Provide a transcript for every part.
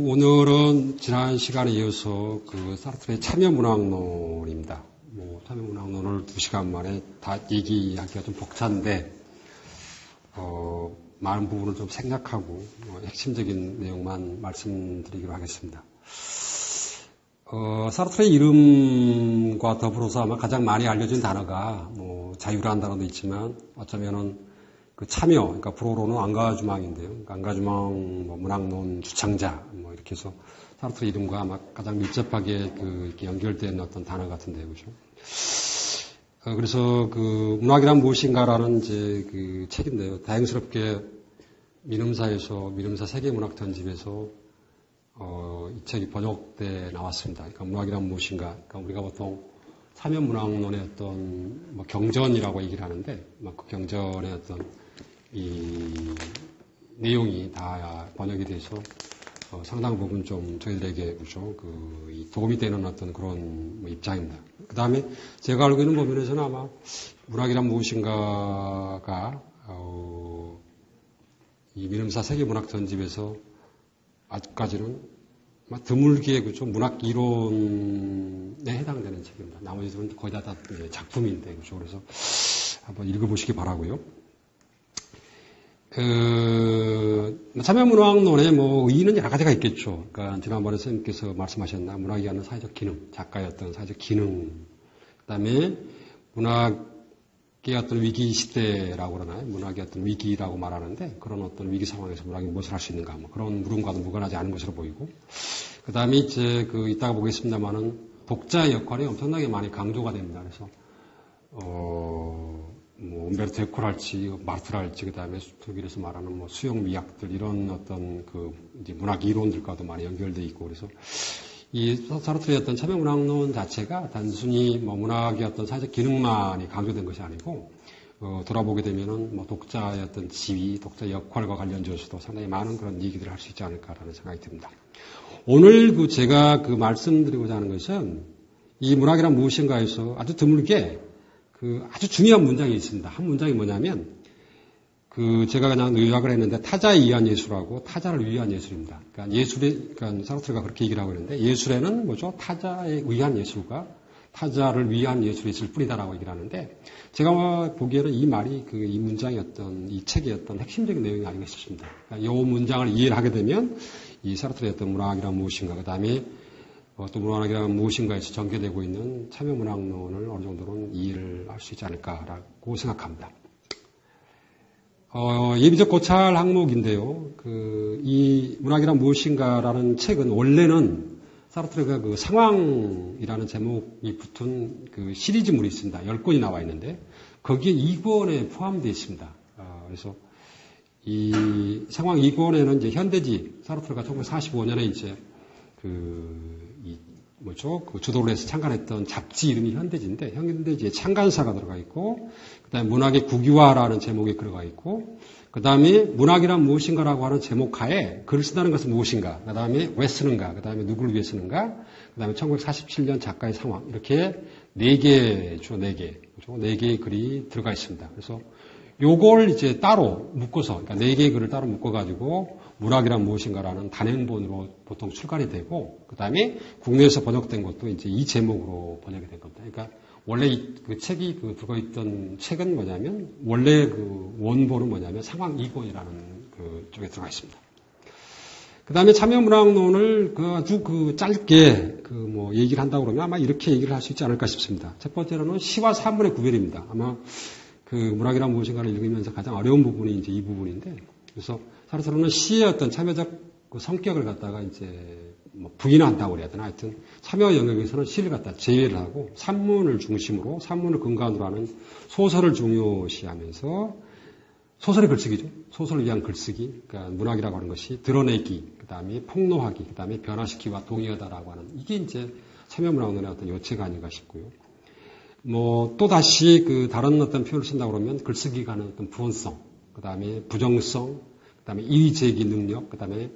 오늘은 지난 시간에 이어서 그 사르트르의 참여문학론입니다. 참여문학론을 2시간 만에 다 얘기하기가 좀 벅찬데, 많은 부분을 좀 생략하고, 핵심적인 내용만 말씀드리기로 하겠습니다. 사르트르의 이름과 더불어서 아마 가장 많이 알려진 단어가, 자유라는 단어도 있지만, 어쩌면은 그 참여, 그러니까 불어로는 앙가주망인데요. 그러니까 앙가주망, 문학론 주창자, 이렇게 해서 사르트르 이름과 아마 가장 밀접하게 이렇게 연결된 어떤 단어 같은데요, 그죠? 그래서 그 문학이란 무엇인가라는 이제 그 책인데요. 다행스럽게 민음사 세계문학 전집에서 이 책이 번역돼 나왔습니다. 그러니까 문학이란 무엇인가. 그러니까 우리가 보통 참여문학론의 어떤 경전이라고 얘기를 하는데, 그 경전의 어떤 이 내용이 다 번역이 돼서 상당 부분 좀 저희들에게 그렇죠 도움이 되는 어떤 그런 입장입니다. 그 다음에 제가 알고 있는 부분에서는 아마 문학이란 무엇인가가 이 민음사 세계문학 전집에서 아직까지는 드물게 그렇죠 문학 이론에 해당되는 책입니다. 나머지들은 거의 다 작품인데 그렇죠. 그래서 한번 읽어보시기 바라고요. 참여문학론의 의의는 여러 가지가 있겠죠. 그러니까 지난번에 선생님께서 말씀하셨나 문학이 하는 사회적 기능, 작가의 어떤 사회적 기능, 그다음에 문학의 어떤 위기 시대라고 그러나요? 문학의 어떤 위기라고 말하는데 그런 어떤 위기 상황에서 문학이 무엇을 할 수 있는가? 그런 물음과도 무관하지 않은 것으로 보이고, 그다음에 이제 이따가 보겠습니다만은 독자의 역할이 엄청나게 많이 강조가 됩니다. 그래서 umberto 에코랄지, 마르트랄지, 그 다음에 독일에서 말하는 수용 미학들, 이런 어떤 이제 문학 이론들과도 많이 연결되어 있고, 그래서 이 사르트르의 어떤 참여문학론 자체가 단순히 문학의 어떤 사회적 기능만이 강조된 것이 아니고, 돌아보게 되면은 독자의 어떤 지위, 독자의 역할과 관련지어서도 상당히 많은 그런 얘기들을 할 수 있지 않을까라는 생각이 듭니다. 오늘 제가 말씀드리고자 하는 것은 이 문학이란 무엇인가에서 아주 드물게 아주 중요한 문장이 있습니다. 한 문장이 뭐냐면, 제가 그냥 요약을 했는데, 타자에 의한 예술하고 타자를 위한 예술입니다. 그러니까 사르트르가 그렇게 얘기를 하고 있는데, 예술에는 뭐죠? 타자에 의한 예술과 타자를 위한 예술이 있을 뿐이다라고 얘기를 하는데, 제가 보기에는 이 말이 이 문장의 이 책의 어떤 핵심적인 내용이 아닌가 싶습니다. 이 문장을 이해를 하게 되면, 이 사르트르의 어떤 문학이란 무엇인가, 그 다음에 또 문학이란 무엇인가에서 전개되고 있는 참여문학론을 어느 정도는 이해를 할 수 있지 않을까라고 생각합니다. 예비적 고찰 항목인데요. 이 문학이란 무엇인가라는 책은 원래는 사르트르가 상황이라는 제목이 붙은 시리즈물이 있습니다. 10권이 나와 있는데 거기에 2권에 포함되어 있습니다. 그래서 이 상황 2권에는 이제 현대지, 사르트르가 1945년에 이제 주도를 해서 창간했던 잡지 이름이 현대지인데, 현대지에 창간사가 들어가 있고, 그 다음에 문학의 국유화라는 제목이 들어가 있고, 그 다음에 문학이란 무엇인가라고 하는 제목 하에 글을 쓴다는 것은 무엇인가, 그 다음에 왜 쓰는가, 그 다음에 누구를 위해 쓰는가, 그 다음에 1947년 작가의 상황, 이렇게 4개의 글이 들어가 있습니다. 그래서 요걸 이제 따로 묶어서, 그러니까 4개의 글을 따로 묶어가지고, 문학이란 무엇인가라는 단행본으로 보통 출간이 되고, 그 다음에 국내에서 번역된 것도 이제 이 제목으로 번역이 된 겁니다. 그러니까 원래 책이 들어있던 책은 뭐냐면, 원래 원본은 뭐냐면 상황 2권이라는 쪽에 들어가 있습니다. 그 다음에 참여문학론을 아주 짧게 얘기를 한다고 그러면 아마 이렇게 얘기를 할 수 있지 않을까 싶습니다. 첫 번째로는 시와 산문의 구별입니다. 아마 문학이란 무엇인가를 읽으면서 가장 어려운 부분이 이제 이 부분인데, 그래서 사르트르는 시의 어떤 참여적 성격을 갖다가 이제 부인한다고 그래야 되나, 하여튼 참여 영역에서는 시를 갖다 제외를 하고 산문을 중심으로, 산문을 근간으로 하는 소설을 중요시하면서, 소설의 글쓰기죠. 소설을 위한 글쓰기, 그러니까 문학이라고 하는 것이 드러내기, 그 다음에 폭로하기, 그 다음에 변화시키기와 동의하다라고 하는, 이게 이제 참여문학론의 어떤 요체가 아닌가 싶고요. 또 다시 다른 어떤 표현을 쓴다고 그러면 글쓰기가 하는 어떤 부원성, 그 다음에 부정성, 그 다음에 이의제기 능력, 그 다음에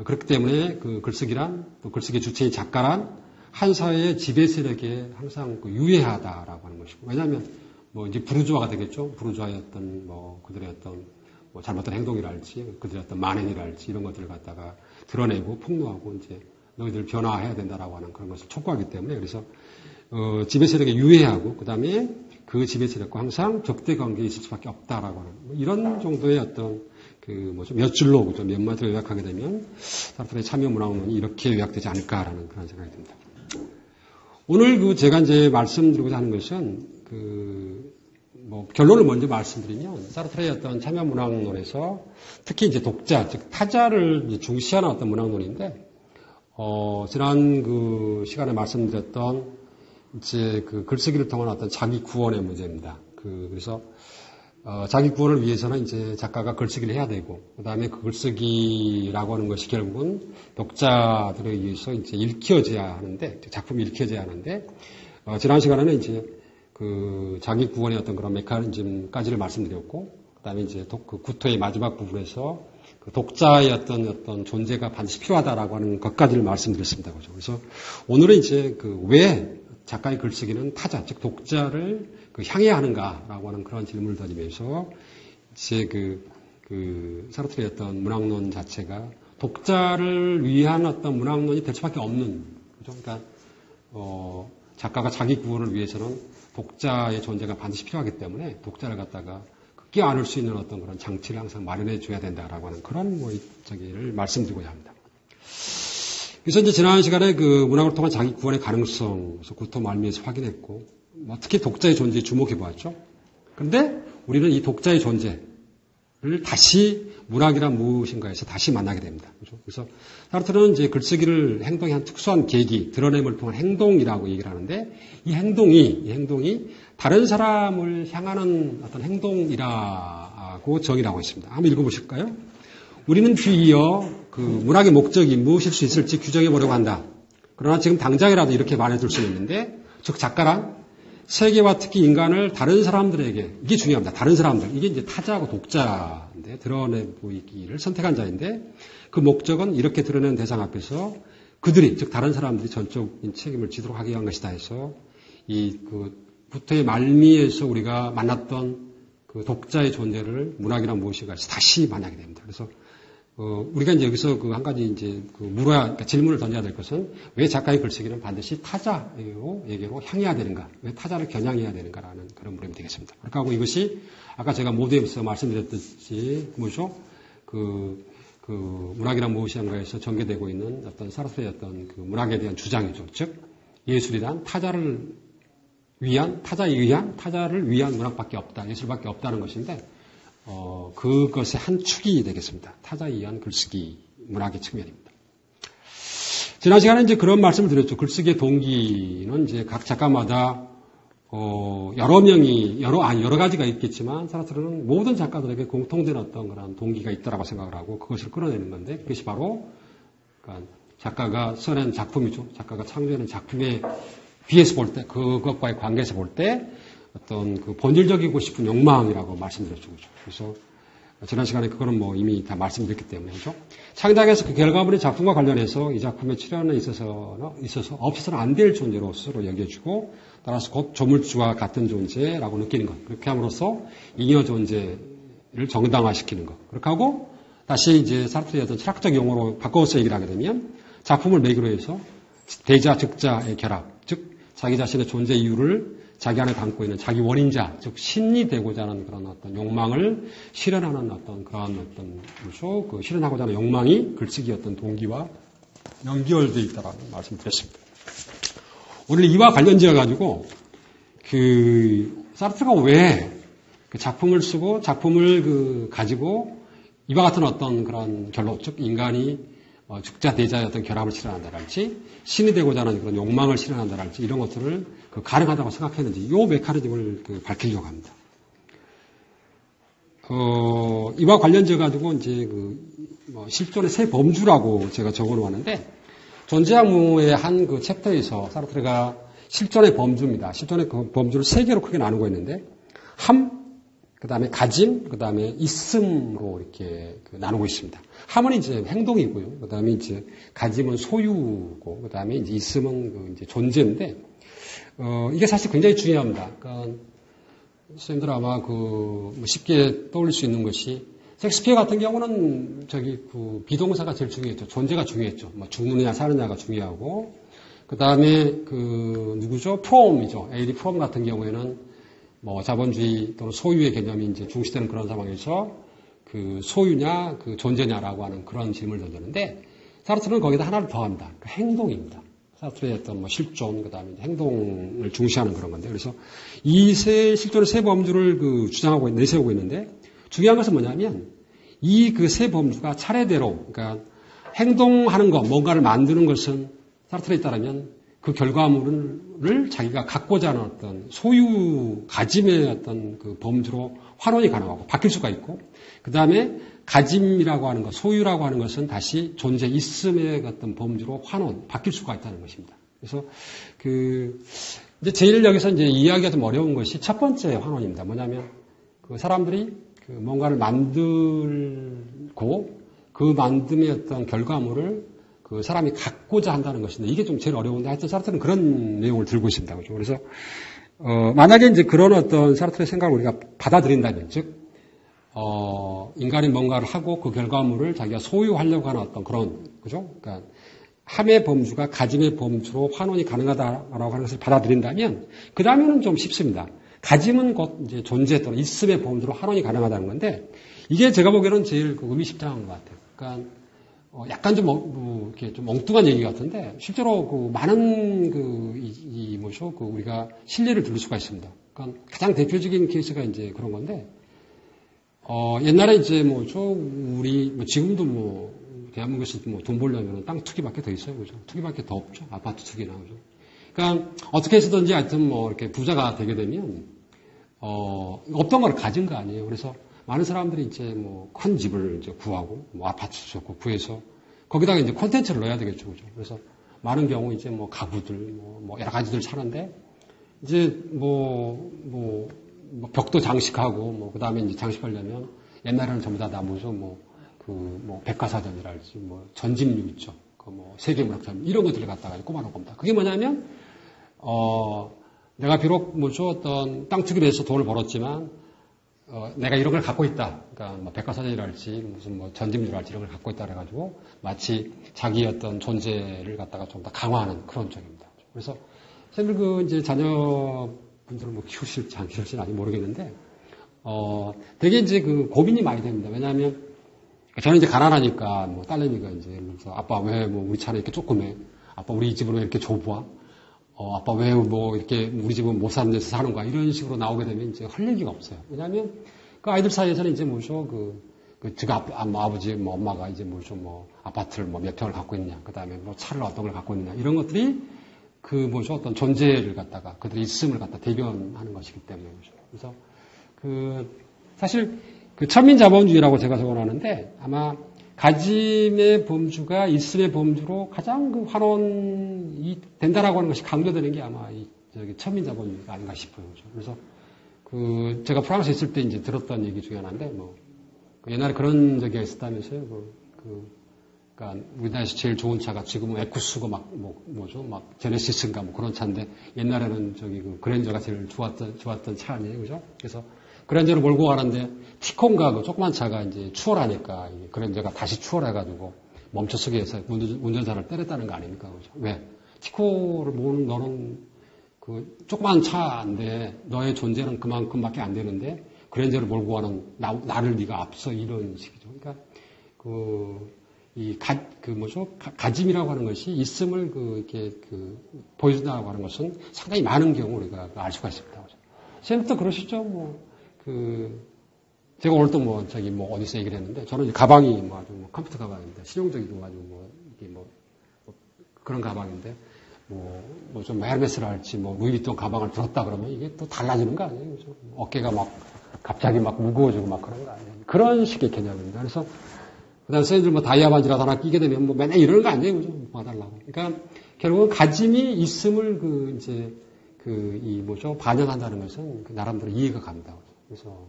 그렇기 때문에 글쓰기란, 또 글쓰기 주체인 작가란 한 사회의 지배 세력에 항상 유해하다라고 하는 것이고, 왜냐하면 이제 부르주아가 되겠죠. 부르주아의 어떤 그들의 어떤 뭐 잘못된 행동이랄지 그들의 어떤 만행이랄지 이런 것들을 갖다가 드러내고 폭로하고 이제 너희들 변화해야 된다라고 하는 그런 것을 촉구하기 때문에 그래서 지배 세력에 유해하고 그다음에 그 지배 세력과 항상 적대 관계에 있을 수밖에 없다라고 하는 뭐 이런 정도의 어떤 몇 줄로 몇 마디로 요약하게 되면 사르트르의 참여 문화론이 이렇게 요약되지 않을까라는 그런 생각이 듭니다. 오늘 제가 이제 말씀드리고자 하는 것은 결론을 먼저 말씀드리면 사르트르의 어떤 참여 문학론에서 특히 이제 독자, 즉 타자를 이제 중시하는 어떤 문학론인데 지난 시간에 말씀드렸던 이제 글쓰기를 통한 어떤 자기 구원의 문제입니다. 그래서 자기 구원을 위해서는 이제 작가가 글쓰기를 해야 되고 그다음에 그 글쓰기라고 하는 것이 결국은 독자들에 의해서 이제 읽혀져야 하는데 작품이 읽혀져야 하는데 지난 시간에는 이제 자기 구원의 어떤 그런 메커니즘까지를 말씀드렸고, 그 다음에 이제 구토의 마지막 부분에서 독자의 어떤 존재가 반드시 필요하다라고 하는 것까지를 말씀드렸습니다. 그죠? 그래서 오늘은 이제 왜 작가의 글쓰기는 타자, 즉 독자를 향해야 하는가라고 하는 그런 질문을 던지면서 이제 사르트르의 어떤 문학론 자체가 독자를 위한 어떤 문학론이 될 수밖에 없는, 그죠? 그러니까, 작가가 자기 구원을 위해서는 독자의 존재가 반드시 필요하기 때문에 독자를 갖다가 껴안을 수 있는 어떤 그런 장치를 항상 마련해 줘야 된다라고 하는 그런 저기를 말씀드리고자 합니다. 그래서 이제 지난 시간에 문학을 통한 자기 구원의 가능성, 그래서 구토 말미에서 확인했고, 특히 독자의 존재에 주목해 보았죠. 그런데 우리는 이 독자의 존재를 다시 문학이란 무엇인가에서 다시 만나게 됩니다. 그렇죠? 그래서 사르트르는 이제 글쓰기를 행동의 한 특수한 계기, 드러냄을 통한 행동이라고 얘기를 하는데 이 행동이 다른 사람을 향하는 어떤 행동이라고 정의를 하고 있습니다. 한번 읽어보실까요? 우리는 뒤이어 문학의 목적이 무엇일 수 있을지 규정해 보려고 한다. 그러나 지금 당장이라도 이렇게 말해줄 수는 있는데, 즉 작가란 세계와 특히 인간을 다른 사람들에게, 이게 중요합니다. 다른 사람들. 이게 이제 타자하고 독자인데, 드러내 보이기를 선택한 자인데, 그 목적은 이렇게 드러낸 대상 앞에서 그들이, 즉 다른 사람들이 전적인 책임을 지도록 하기 위한 것이다 해서, 구토의 말미에서 우리가 만났던 독자의 존재를 문학이란 무엇인가 해서 다시 만나게 됩니다. 그래서, 우리가 이제 여기서 한 가지 이제 그러니까 질문을 던져야 될 것은 왜 작가의 글쓰기는 반드시 타자에게로 향해야 되는가? 왜 타자를 겨냥해야 되는가라는 그런 물음이 되겠습니다. 그렇게 하고 이것이 아까 제가 모두에서 말씀드렸듯이 뭐죠? 문학이란 무엇인가에서 전개되고 있는 어떤 사르트르의 어떤 문학에 대한 주장이죠. 즉 예술이란 타자를 위한 문학밖에 없다. 예술밖에 없다는 것인데 그것의 한 축이 되겠습니다. 타자에 의한 글쓰기 문학의 측면입니다. 지난 시간에 이제 그런 말씀을 드렸죠. 글쓰기의 동기는 이제 각 작가마다 여러 가지가 있겠지만 사르트르는 모든 작가들에게 공통된 어떤 그런 동기가 있다라고 생각을 하고 그것을 끌어내는 건데 그것이 바로 그러니까 작가가 써낸 작품이죠. 작가가 창조하는 작품에 비해서 볼 때, 그것과의 관계에서 볼 때 어떤 본질적이고 싶은 욕망이라고 말씀드렸죠. 그렇죠? 그래서 지난 시간에 그거는 이미 다 말씀드렸기 때문에 그렇죠? 창작에서 그 결과물의 작품과 관련해서 이 작품의 출연에 있어서 없어서는 안 될 존재로 스스로 여겨주고 따라서 곧 조물주와 같은 존재라고 느끼는 것. 그렇게 함으로써 잉여 존재를 정당화시키는 것. 그렇게 하고 다시 이제 사르트르의 어떤 철학적 용어로 바꿔서 얘기를 하게 되면 작품을 매개로 해서 대자, 즉자의 결합, 즉 자기 자신의 존재 이유를 자기 안에 담고 있는 자기 원인자, 즉 신이 되고자 하는 그런 어떤 욕망을 실현하는 어떤 그런 실현하고자 하는 욕망이 글쓰기 어떤 동기와 연결되어 있다라고 말씀드렸습니다. 오늘 이와 관련지어 가지고 사르트르가 왜 작품을 쓰고 작품을 가지고 이와 같은 어떤 그런 결론, 즉 인간이 즉자 대자의 어떤 결합을 실현한다랄지 신이 되고자 하는 그런 욕망을 실현한다랄지 이런 것들을 가능하다고 생각했는지 이 메커니즘을 밝히려고 합니다. 이와 관련지어 가지고 이제 실존의 세 범주라고 제가 적어놓았는데 존재학문의 한 챕터에서 사르트르가 실존의 범주입니다. 실존의 그 범주를 세 개로 크게 나누고 있는데 함, 그 다음에 가짐, 그 다음에 있음으로 이렇게 나누고 있습니다. 함은 이제 행동이고요. 그 다음에 이제 가짐은 소유고, 그 다음에 이제 있음은 이제 존재인데, 이게 사실 굉장히 중요합니다. 그러니까, 선생님들 아마 쉽게 떠올릴 수 있는 것이 섹스피어 같은 경우는 비동사가 제일 중요했죠. 존재가 중요했죠. 뭐 죽느냐 사느냐가 중요하고, 그 다음에 누구죠? 프롬이죠. 에이리 프롬 같은 경우에는 뭐 자본주의 또는 소유의 개념이 이제 중시되는 그런 상황에서 소유냐, 존재냐라고 하는 그런 질문을 던졌는데, 사르트르는 거기다 하나를 더합니다. 행동입니다. 사르트르의 어떤 뭐 실존, 그 다음에 행동을 중시하는 그런 건데, 그래서 이 실존의 세 범주를 주장하고, 내세우고 있는데, 중요한 것은 뭐냐면, 이 세 범주가 차례대로, 그러니까 행동하는 것, 뭔가를 만드는 것은 사르트르에 따르면 그 결과물을 자기가 갖고자 하는 어떤 소유, 가짐의 어떤 범주로 환원이 가능하고 바뀔 수가 있고, 그 다음에 가짐이라고 하는 것, 소유라고 하는 것은 다시 존재, 있음의 어떤 범주로 환원, 바뀔 수가 있다는 것입니다. 그래서 이제 제일 여기서 이제 이해하기가 좀 어려운 것이 첫 번째 환원입니다. 뭐냐면 사람들이 뭔가를 만들고 그 만듦의 어떤 결과물을 사람이 갖고자 한다는 것인데 이게 좀 제일 어려운데 하여튼 사르트르는 그런 내용을 들고 있습니다. 그렇죠? 그래서 만약에 이제 그런 어떤 사르트르의 생각을 우리가 받아들인다면, 즉 인간이 뭔가를 하고 그 결과물을 자기가 소유하려고 하는 어떤 그런, 그죠? 그러니까 함의 범주가 가짐의 범주로 환원이 가능하다라고 하는 것을 받아들인다면 그 다음에는 좀 쉽습니다. 가짐은 곧 이제 존재 또는 있음의 범주로 환원이 가능하다는 건데, 이게 제가 보기에는 제일 의미심장한 것 같아요. 그러니까 약간 좀 이렇게 좀 엉뚱한 얘기 같은데, 실제로 많은 우리가 신뢰를 두를 수가 있습니다. 그러니까 가장 대표적인 케이스가 이제 그런 건데, 옛날에 이제 지금도 대한민국에서 돈 벌려면 땅 투기밖에 더 있어요. 그죠? 투기밖에 더 없죠. 아파트 투기나, 그죠? 그러니까 어떻게 해서든지 하여튼 이렇게 부자가 되게 되면 없던 걸 가진 거 아니에요. 그래서 많은 사람들이 이제 큰 집을 이제 구하고 아파트 좋고 구해서 거기다가 이제 콘텐츠를 넣어야 되겠죠. 그죠? 그래서 많은 경우 이제 가구들 여러 가지들 사는데 이제 벽도 장식하고 그다음에 이제 장식하려면 옛날에는 전부 다 나무죠. 백과사전이랄지 전집류 있죠. 세계문학전 이런 것들을 갖다가 꼽아놓은 겁니다. 그게 뭐냐면 내가 비록 어떤 땅 투기를 해서 돈을 벌었지만 내가 이런 걸 갖고 있다. 그러니까 백과사전이랄지 무슨 전집류랄지 이런 걸 갖고 있다 그래가지고 마치 자기 어떤 존재를 갖다가 좀 더 강화하는 그런 쪽입니다. 그래서 선생님 이제 자녀분들을 키우실지 안 키우실지 아직 모르겠는데 되게 이제 고민이 많이 됩니다. 왜냐하면 저는 이제 가난하니까 딸내미가 이제 그래서 아빠 왜 우리 차는 이렇게 조그매? 아빠 우리 집은 왜 이렇게 좁아? 아빠 왜 이렇게 우리 집은 못 사는 데서 사는 거야? 이런 식으로 나오게 되면 이제 할 얘기가 없어요. 왜냐하면 그 아이들 사이에서는 이제 제가 아버지 엄마가 이제 아파트를 몇 평을 갖고 있냐, 그 다음에 차를 어떤 걸 갖고 있느냐 이런 것들이 어떤 존재를 갖다가 그들의 있음을 갖다 대변하는 것이기 때문에 그래서 사실 천민자본주의라고 제가 적어놨는데 아마 가짐의 범주가 있음의 범주로 가장 환원이 된다라고 하는 것이 강조되는 게 아마 천민자본주의가 아닌가 싶어요. 그래서 제가 프랑스에 있을 때 이제 들었던 얘기 중에 하나인데 옛날에 그런 적이 있었다면서요. 그러니까 우리나라에서 제일 좋은 차가 지금은 에쿠스고 제네시스인가 그런 차인데 옛날에는 그랜저가 제일 좋았던 차 아니에요, 그죠? 그래서 그랜저를 몰고 가는데 티콘가 조그만 차가 이제 추월하니까 그랜저가 다시 추월해가지고 멈춰서게 해서 운전사를 때렸다는 거 아닙니까? 그죠? 왜? 티코를 모으는 너는 조그만 차인데 너의 존재는 그만큼밖에 안 되는데 그랜저를 몰고 가는 나를 네가 앞서 이런 식이죠. 그러니까 가짐이라고 하는 것이 있음을 이렇게 보여준다고 하는 것은 상당히 많은 경우 우리가 알 수가 있습니다. 선생님도 그러시죠? 제가 오늘 또 어디서 얘기를 했는데, 저는 가방이 아주 컴퓨터 가방인데, 실용적이고 가지고 그런 가방인데, 좀 헤르메스라 할지, 루이비통 가방을 들었다 그러면 이게 또 달라지는 거 아니에요? 그죠? 어깨가 갑자기 무거워지고 그런 거 아니에요? 그런 식의 개념입니다. 그래서, 그 다음에 선생님들 다이아 반지라도 하나 끼게 되면 맨날 이러는 거 아니에요? 그죠? 봐달라고. 그러니까, 결국은 가짐이 있음을 반영한다는 것은 나름대로 이해가 갑니다. 그래서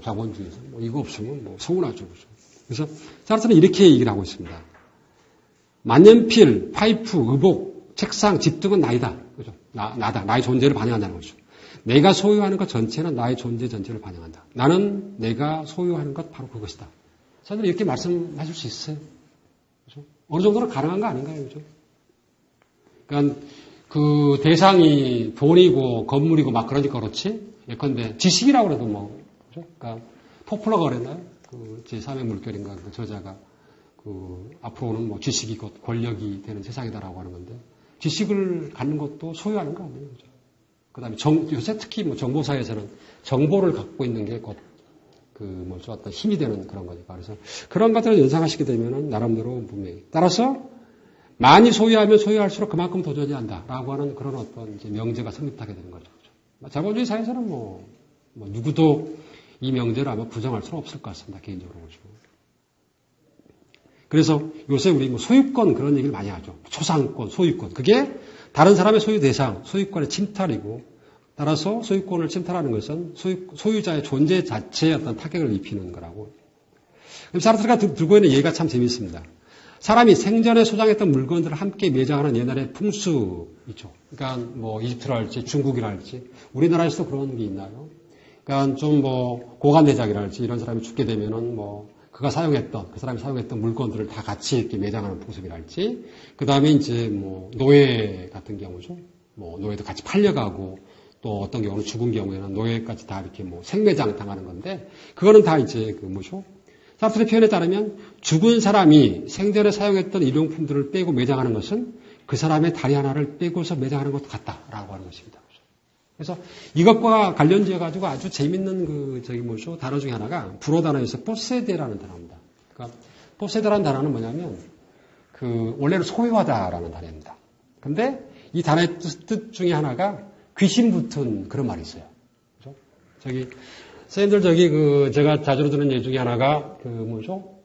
자본주의에서 이거 없으면 서운하죠. 그렇죠? 그래서 사르트르는 이렇게 얘기를 하고 있습니다. 만년필, 파이프, 의복, 책상, 집 등은 나이다. 그죠? 나다. 나의 존재를 반영한다는 거죠. 내가 소유하는 것 전체는 나의 존재 전체를 반영한다. 나는 내가 소유하는 것 바로 그것이다. 사람들이 이렇게 말씀하실 수 있어요. 그렇죠? 어느 정도는 가능한 거 아닌가요? 그렇죠? 그러니까 그 대상이 돈이고 건물이고 막 그러니까 그렇지. 예컨대 지식이라고 그래도 뭐, 그렇죠? 그러니까 포플러가 그랬나요? 그 제3의 물결인가 그 저자가 그 앞으로는 뭐 지식이 곧 권력이 되는 세상이다라고 하는 건데 지식을 갖는 것도 소유하는 거 아니에요? 그렇죠? 그다음에 요새 특히 뭐 정보사에서는 정보를 갖고 있는 게 곧 그 뭐죠 어떤 힘이 되는 그런 거니까 그래서 그런 것들을 연상하시게 되면은 나름대로 분명히 따라서 많이 소유하면 소유할수록 그만큼 도전이 한다라고 하는 그런 어떤 이제 명제가 성립하게 되는 거죠. 그렇죠? 자본주의 사회에서는 뭐 누구도 이 명제를 아마 부정할 수는 없을 것 같습니다. 개인적으로 그렇죠. 그래서 요새 우리 뭐 소유권 그런 얘기를 많이 하죠. 초상권, 소유권. 그게 다른 사람의 소유 대상, 소유권의 침탈이고 따라서 소유권을 침탈하는 것은 소유자의 존재 자체에 어떤 타격을 입히는 거라고. 사르트르가 들고 있는 예가 참 재미있습니다. 사람이 생전에 소장했던 물건들을 함께 매장하는 옛날의 풍수 있죠. 그러니까 뭐 이집트랄지 중국이랄지 우리나라에서도 그런 게 있나요? 그러니까 좀 뭐 고관대작이랄지 이런 사람이 죽게 되면은 뭐 그 사람이 사용했던 물건들을 다 같이 이렇게 매장하는 풍습이랄지, 그 다음에 이제 뭐 노예 같은 경우죠. 뭐 노예도 같이 팔려가고 또 어떤 경우는 죽은 경우에는 노예까지 다 이렇게 뭐 생매장 당하는 건데, 그거는 다 이제 그 뭐죠? 사르트르의 표현에 따르면 죽은 사람이 생전에 사용했던 일용품들을 빼고 매장하는 것은 그 사람의 다리 하나를 빼고서 매장하는 것도 같다라고 하는 것입니다. 그래서 이것과 관련지어 가지고 아주 재밌는 그 뭐죠 단어 중에 하나가 불어 단어에서 포세데라는 단어입니다. 그러니까 포세데라는 단어는 뭐냐면 그 원래는 소유하다라는 단어입니다. 근데 이 단어의 뜻 중에 하나가 귀신 붙은 그런 말이 있어요. 그죠? 선생님들 그 제가 자주 듣는 예 중에 하나가 그 뭐죠?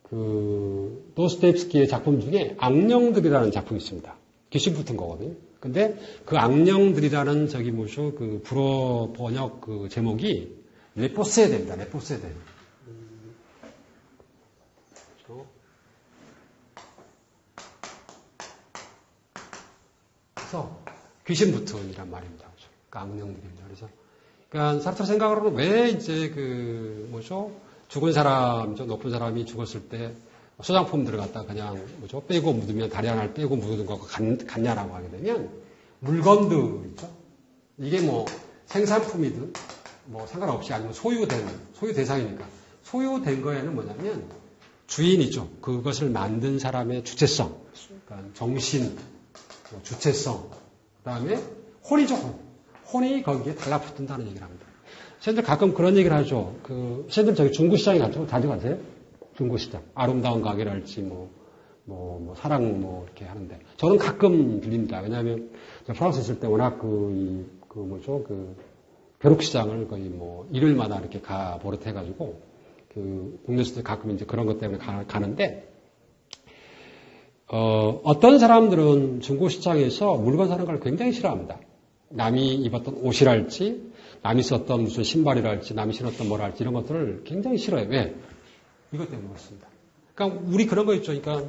그 도스토옙스키의 작품 중에 악령들이라는 작품이 있습니다. 귀신 붙은 거거든요. 근데 그 악령들이라는 뭐죠? 그 불어 번역 그 제목이 레포세데입니다. 레포세데. 그래서 귀신 붙은이란 말입니다. 그러니까 악령들입니다. 그래서 그러니까 사르트르 생각으로는 왜 이제 그 뭐죠? 죽은 사람, 좀 높은 사람이 죽었을 때 소장품들을 갖다 그냥 뭐죠? 빼고 묻으면 다리 하나를 빼고 묻는 거가 같냐라고 하게 되면 물건들 있죠? 이게 뭐 생산품이든 뭐 상관없이 아니면 소유 대상이니까 소유된 거에는 뭐냐면 주인이죠. 그것을 만든 사람의 주체성, 그러니까 정신, 주체성, 그 다음에 혼이죠. 혼이 거기에 달라붙는다는 얘기를 합니다. 선생님들 가끔 그런 얘기를 하죠. 선생님들 중구시장에 자주 가세요? 중구시장. 아름다운 가게랄지, 사랑, 이렇게 하는데. 저는 가끔 들립니다. 왜냐하면, 프랑스 있을 때 워낙 벼룩시장을 거의 일요일마다 이렇게 버릇해가지고, 국내에서도 가끔 이제 그런 것 때문에 가는데, 어떤 사람들은 중고시장에서 물건 사는 걸 굉장히 싫어합니다. 남이 입었던 옷이랄지, 남이 썼던 무슨 신발이랄지, 남이 신었던 뭐랄지 이런 것들을 굉장히 싫어해요. 왜? 이것 때문에 그렇습니다. 그러니까 우리 그런 거 있죠. 그러니까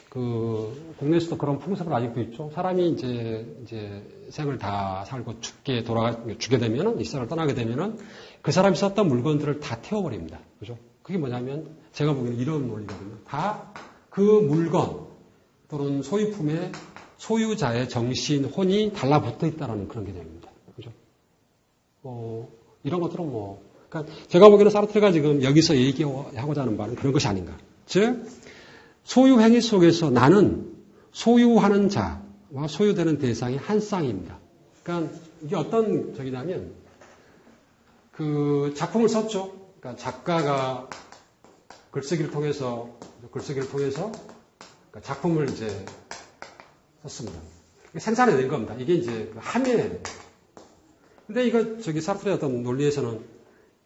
국내에서도 그런 풍습을 아직도 있죠. 사람이 이제 생을 다 살고 죽게 되면은, 이 세상을 떠나게 되면은 그 사람이 썼던 물건들을 다 태워버립니다. 그죠? 그게 뭐냐면 제가 보기에는 이런 논리거든요. 다 그 물건 또는 소유품의 소유자의 정신, 혼이 달라붙어 있다는 그런 개념입니다. 그죠? 이런 것들은 그러니까 제가 보기에는 사르트르가 지금 여기서 얘기하고자 하는 바는 그런 것이 아닌가. 즉, 소유 행위 속에서 나는 소유하는 자와 소유되는 대상이 한 쌍입니다. 그러니까 이게 어떤 적이냐면, 작품을 썼죠. 그러니까 작가가 글쓰기를 통해서 그러니까 작품을 이제 썼습니다. 생산해낸 겁니다. 이게 이제 함의. 근데 이거 사르트르의 어떤 논리에서는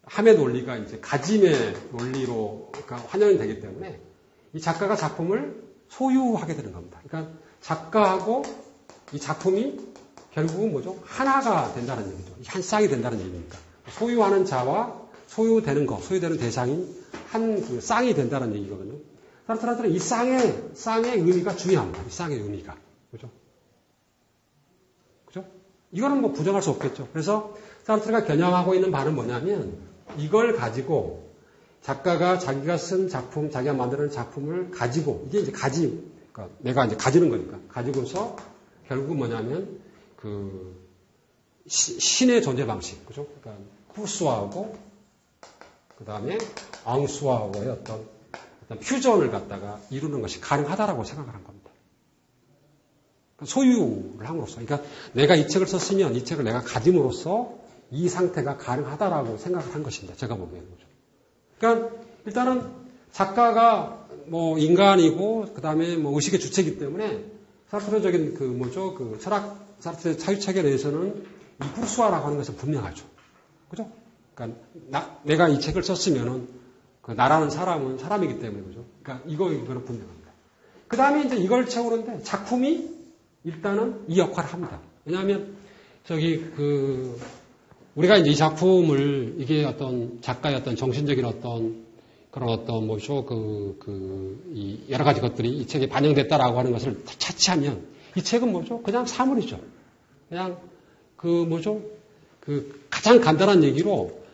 함의 논리가 이제 가짐의 논리로 그러니까 환영이 되기 때문에 이 작가가 작품을 소유하게 되는 겁니다. 그러니까 작가하고 이 작품이 결국은 뭐죠? 하나가 된다는 얘기죠. 한 쌍이 된다는 얘기니까. 소유하는 자와 소유되는 대상이 한 쌍이 된다는 얘기거든요. 사르트르는 이 쌍의 의미가 중요합니다. 이 쌍의 의미가. 그죠? 그죠? 이거는 뭐 부정할 수 없겠죠. 그래서 사르트르가 겨냥하고 있는 바는 뭐냐면 이걸 가지고 작가가 자기가 쓴 작품, 자기가 만드는 작품을 가지고 이게 이제 그러니까 내가 이제 가지는 거니까 가지고서 결국 뭐냐면 그 신의 존재 방식, 그죠? 그러니까 후수하고 그 다음에 앙수하고의 어떤 퓨전을 갖다가 이루는 것이 가능하다라고 생각을 한 겁니다. 소유를 함으로써, 그러니까 내가 이 책을 썼으면 이 책을 내가 가짐으로써 이 상태가 가능하다라고 생각을 한 것입니다. 제가 보기에는. 그러니까 일단은 작가가 뭐 인간이고 그 다음에 뭐 의식의 주체이기 때문에 사르트르적인 그 뭐죠 그 철학 사르트르의 자유체계 내에서는 이 후수화라고 하는 것은 분명하죠. 그죠? 그러니까 내가 이 책을 썼으면은 그 나라는 사람은 사람이기 때문에 그죠? 그러니까 이거는 분명합니다. 그 다음에 이제 이걸 채우는데 작품이 일단은 이 역할을 합니다. 왜냐하면 우리가 이제 이 작품을 이게 어떤 작가의 어떤 정신적인 어떤 그런 어떤 뭐죠 이 여러 가지 것들이 이 책에 반영됐다라고 하는 것을 차치하면 이 책은 뭐죠? 그냥 사물이죠. 그냥 가장 간단한 얘기로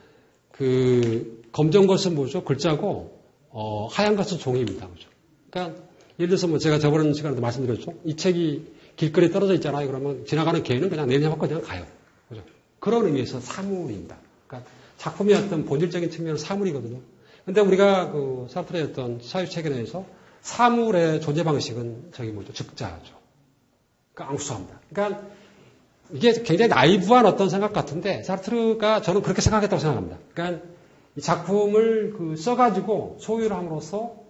검정 것은 뭐죠? 글자고 하얀 것은 종이입니다. 그죠? 그러니까 예를 들어서 뭐 제가 저번 시간에도 말씀드렸죠. 이 책이 길거리에 떨어져 있잖아요. 그러면 지나가는 개는 그냥 내려놓고 그냥 가요. 그죠? 그런 의미에서 사물입니다. 그러니까 작품의 어떤 본질적인 측면은 사물이거든요. 근데 우리가 사르트르의 어떤 사유체계 내에서 사물의 존재 방식은 즉자죠. 그러니까 앙수합니다. 그러니까 이게 굉장히 나이브한 어떤 생각 같은데 사르트르가 저는 그렇게 생각했다고 생각합니다. 그러니까 이 작품을 써가지고 소유를 함으로써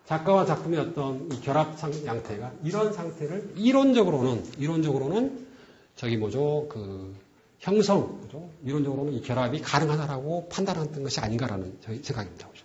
작가와 작품의 어떤 이 결합 양태가 이런 상태를 이론적으로는 형성, 그죠? 이론적으로는 이 결합이 가능하다라고 판단했던 것이 아닌가라는 저희 생각입니다. 그죠?